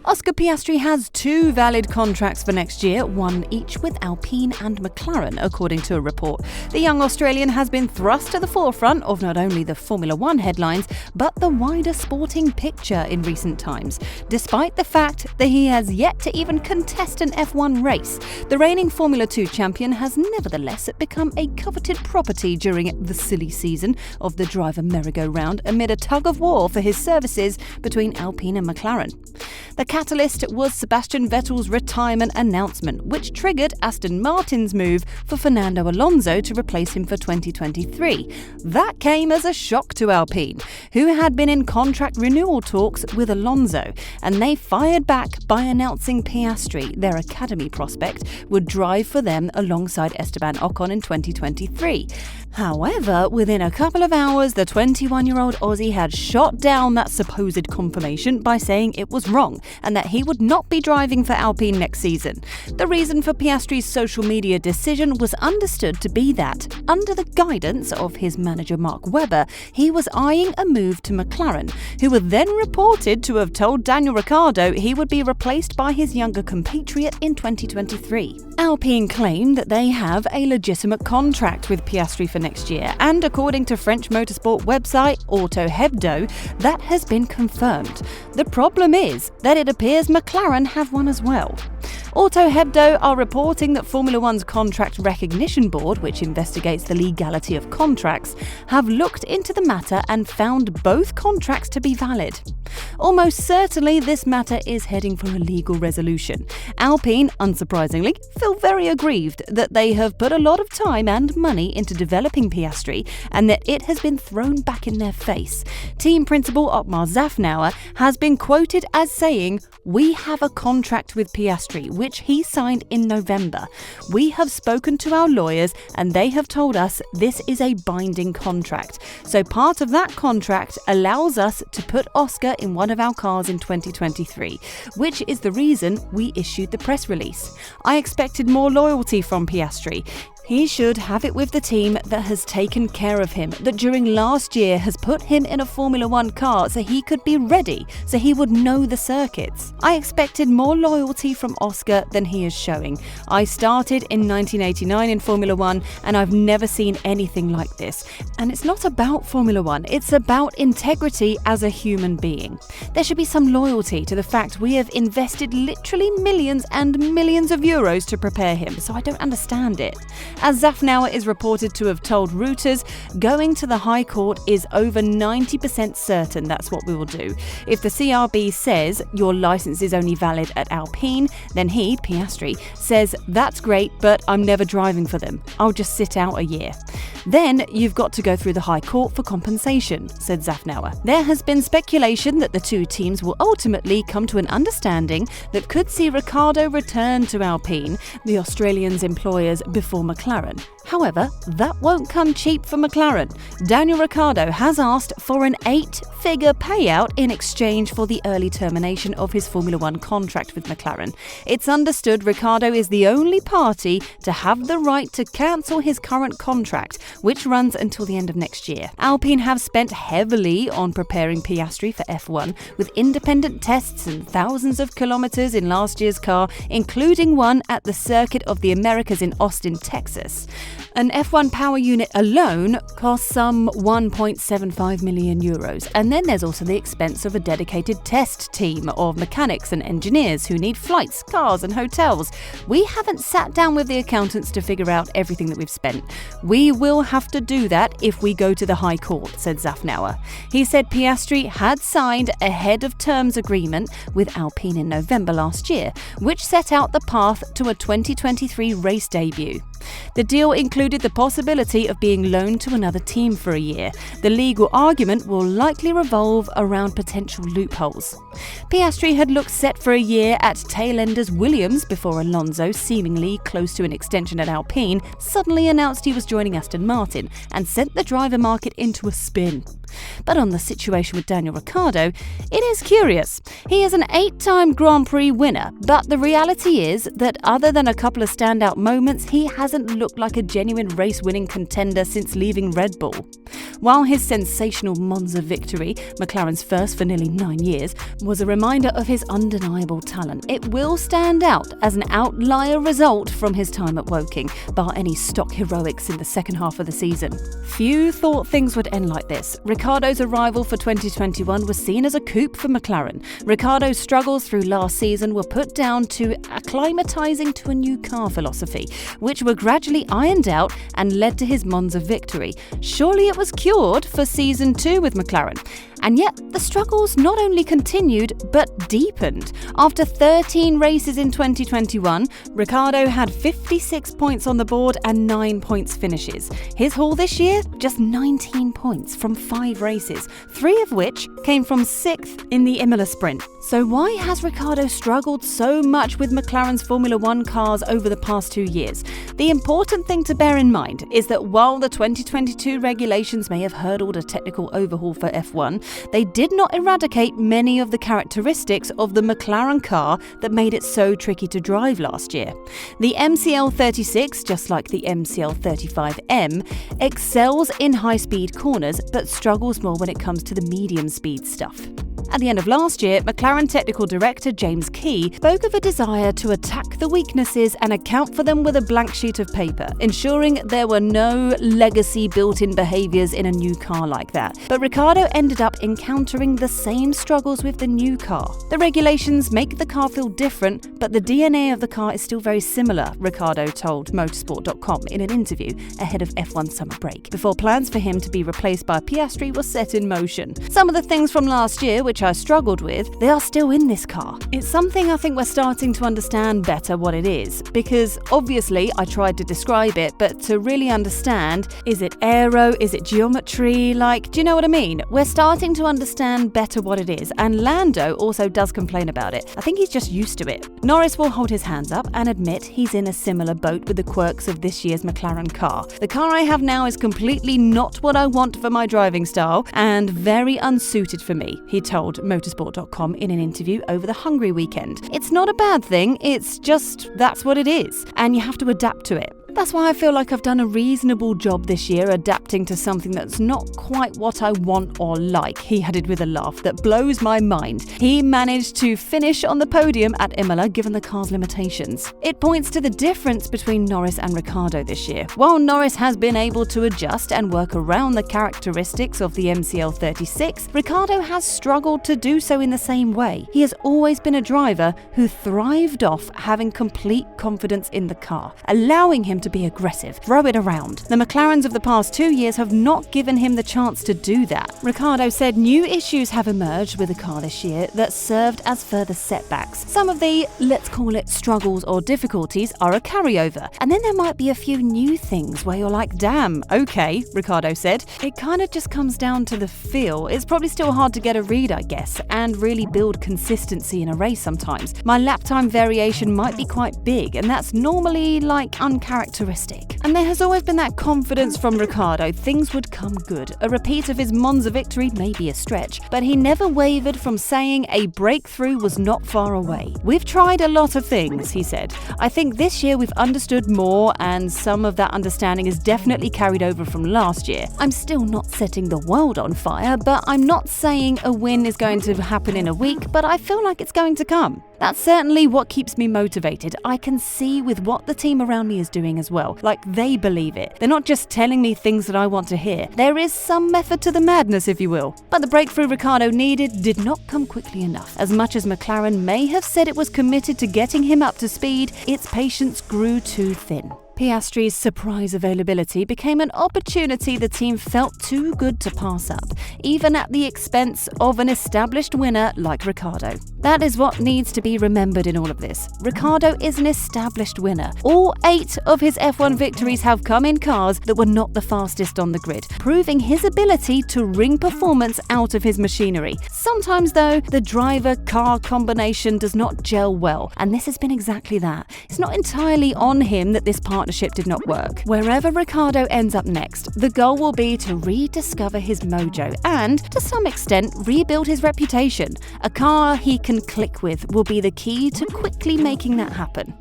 Oscar Piastri has 2 valid contracts for next year, one each with Alpine and Mclaren, according to a report. The young Australian has been thrust to the forefront of not only the Formula One headlines, but the wider sporting picture in recent times. Despite the fact that he has yet to even contest an F1 race, the reigning Formula 2 champion has nevertheless become a coveted property during the silly season of the driver merry-go-round amid a tug-of-war for his services between Alpine and Mclaren. The catalyst was Sebastian Vettel's retirement announcement, which triggered Aston Martin's move for Fernando Alonso to replace him for 2023. That came as a shock to Alpine, who had been in contract renewal talks with Alonso, and they fired back by announcing Piastri, their academy prospect, would drive for them alongside Esteban Ocon in 2023. However, within a couple of hours, the 21-year-old Aussie had shot down that supposed confirmation by saying it was wrong and that he would not be driving for Alpine next season. The reason for Piastri's social media decision was understood to be that, under the guidance of his manager Mark Webber, he was eyeing a move to McLaren, who were then reported to have told Daniel Ricciardo he would be replaced by his younger compatriot in 2023. Alpine claimed that they have a legitimate contract with Piastri for next year, and according to French motorsport website Auto Hebdo, that has been confirmed. The problem is that it appears McLaren have one as well. Auto Hebdo are reporting that Formula One's Contract Recognition Board, which investigates the legality of contracts, have looked into the matter and found both contracts to be valid. Almost certainly this matter is heading for a legal resolution. Alpine, unsurprisingly, feel very aggrieved that they have put a lot of time and money into developing Piastri and that it has been thrown back in their face. Team principal Otmar Szafnauer has been quoted as saying, "We have a contract with Piastri, which he signed in November. We have spoken to our lawyers and they have told us this is a binding contract. So part of that contract allows us to put Oscar in one of our cars in 2023, which is the reason we issued the press release. I expected more loyalty from Piastri. He should have it with the team that has taken care of him, that during last year has put him in a Formula One car so he could be ready, so he would know the circuits. I expected more loyalty from Oscar than he is showing. I started in 1989 in Formula One and I've never seen anything like this. And it's not about Formula One, it's about integrity as a human being. There should be some loyalty to the fact we have invested literally millions and millions of euros to prepare him, so I don't understand it." As Szafnauer is reported to have told Reuters, going to the High Court is over 90% certain that's what we will do. If the CRB says your license is only valid at Alpine, then he, Piastri, says that's great, but I'm never driving for them. I'll just sit out a year. Then you've got to go through the High Court for compensation, said Szafnauer. There has been speculation that the two teams will ultimately come to an understanding that could see Ricciardo return to Alpine, the Australians' employers, before McLaren. However, that won't come cheap for McLaren. Daniel Ricciardo has asked for an 8-figure payout in exchange for the early termination of his Formula One contract with McLaren. It's understood Ricciardo is the only party to have the right to cancel his current contract, which runs until the end of next year. Alpine have spent heavily on preparing Piastri for F1, with independent tests and thousands of kilometers in last year's car, including one at the Circuit of the Americas in Austin, Texas. An F1 power unit alone costs some 1.75 million euros, and then there's also the expense of a dedicated test team of mechanics and engineers who need flights, cars and hotels. We haven't sat down with the accountants to figure out everything that we've spent. We will have to do that if we go to the High Court, said Szafnauer. He said Piastri had signed a head of terms agreement with Alpine in November last year, which set out the path to a 2023 race debut. The deal included the possibility of being loaned to another team for a year. The legal argument will likely revolve around potential loopholes. Piastri had looked set for a year at tailenders Williams before Alonso, seemingly close to an extension at Alpine, suddenly announced he was joining Aston Martin and sent the driver market into a spin. But on the situation with Daniel Ricciardo, it is curious. He is an 8-time Grand Prix winner, but the reality is that other than a couple of standout moments, he hasn't looked like a genuine race-winning contender since leaving Red Bull. While his sensational Monza victory, McLaren's first for nearly 9 years, was a reminder of his undeniable talent, it will stand out as an outlier result from his time at Woking, bar any stock heroics in the second half of the season. Few thought things would end like this. Ricciardo's arrival for 2021 was seen as a coup for McLaren. Ricciardo's struggles through last season were put down to acclimatising to a new car philosophy, which were gradually ironed out and led to his Monza victory. Surely it was cured for season 2 with McLaren. And yet, the struggles not only continued, but deepened. After 13 races in 2021, Ricciardo had 56 points on the board and 9 points finishes. His haul this year? Just 19 points from 5 races, 3 of which came from 6th in the Imola sprint. So why has Ricciardo struggled so much with McLaren's Formula 1 cars over the past 2 years? The important thing to bear in mind is that while the 2022 regulations may have hurdled a technical overhaul for F1, they did not eradicate many of the characteristics of the McLaren car that made it so tricky to drive last year. The MCL36, just like the MCL35M, excels in high-speed corners but struggles more when it comes to the medium-speed stuff. At the end of last year, McLaren technical director James Key spoke of a desire to attack the weaknesses and account for them with a blank sheet of paper, ensuring there were no legacy built-in behaviours in a new car like that. But Ricciardo ended up encountering the same struggles with the new car. The regulations make the car feel different, but the DNA of the car is still very similar, Ricciardo told Motorsport.com in an interview ahead of F1 summer break, before plans for him to be replaced by Piastri were set in motion. Some of the things from last year, which I struggled with, they are still in this car. It's something I think we're starting to understand better what it is, because obviously I tried to describe it, but to really understand, is it aero, is it geometry, do you know what I mean? We're starting to understand better what it is, and Lando also does complain about it. I think he's just used to it. Norris will hold his hands up and admit he's in a similar boat with the quirks of this year's McLaren car. The car I have now is completely not what I want for my driving style and very unsuited for me, he told Motorsport.com in an interview over the Hungary weekend. It's not a bad thing, it's just that's what it is, and you have to adapt to it. That's why I feel like I've done a reasonable job this year adapting to something that's not quite what I want or like, he added with a laugh that blows my mind. He managed to finish on the podium at Imola given the car's limitations. It points to the difference between Norris and Ricciardo this year. While Norris has been able to adjust and work around the characteristics of the MCL36, Ricciardo has struggled to do so in the same way. He has always been a driver who thrived off having complete confidence in the car, allowing him to be aggressive, throw it around. The McLarens of the past 2 years have not given him the chance to do that. Ricciardo said new issues have emerged with the car this year that served as further setbacks. Some of the, let's call it struggles or difficulties, are a carryover. And then there might be a few new things where you're like, damn, okay, Ricciardo said. It kind of just comes down to the feel. It's probably still hard to get a read, I guess, and really build consistency in a race sometimes. My lap time variation might be quite big, and that's normally uncharacteristic. And there has always been that confidence from Ricciardo things would come good. A repeat of his Monza victory may be a stretch, but he never wavered from saying a breakthrough was not far away. We've tried a lot of things, he said. I think this year we've understood more, and some of that understanding is definitely carried over from last year. I'm still not setting the world on fire, but I'm not saying a win is going to happen in a week, but I feel like it's going to come. That's certainly what keeps me motivated. I can see with what the team around me is doing as well. They believe it. They're not just telling me things that I want to hear. There is some method to the madness, if you will. But the breakthrough Ricciardo needed did not come quickly enough. As much as McLaren may have said it was committed to getting him up to speed, its patience grew too thin. Piastri's surprise availability became an opportunity the team felt too good to pass up, even at the expense of an established winner like Ricciardo. That is what needs to be remembered in all of this. Ricciardo is an established winner. All 8 of his F1 victories have come in cars that were not the fastest on the grid, proving his ability to wring performance out of his machinery. Sometimes, though, the driver-car combination does not gel well, and this has been exactly that. It's not entirely on him that this partnership did not work. Wherever Ricciardo ends up next, the goal will be to rediscover his mojo and, to some extent, rebuild his reputation. A car he can click with will be the key to quickly making that happen.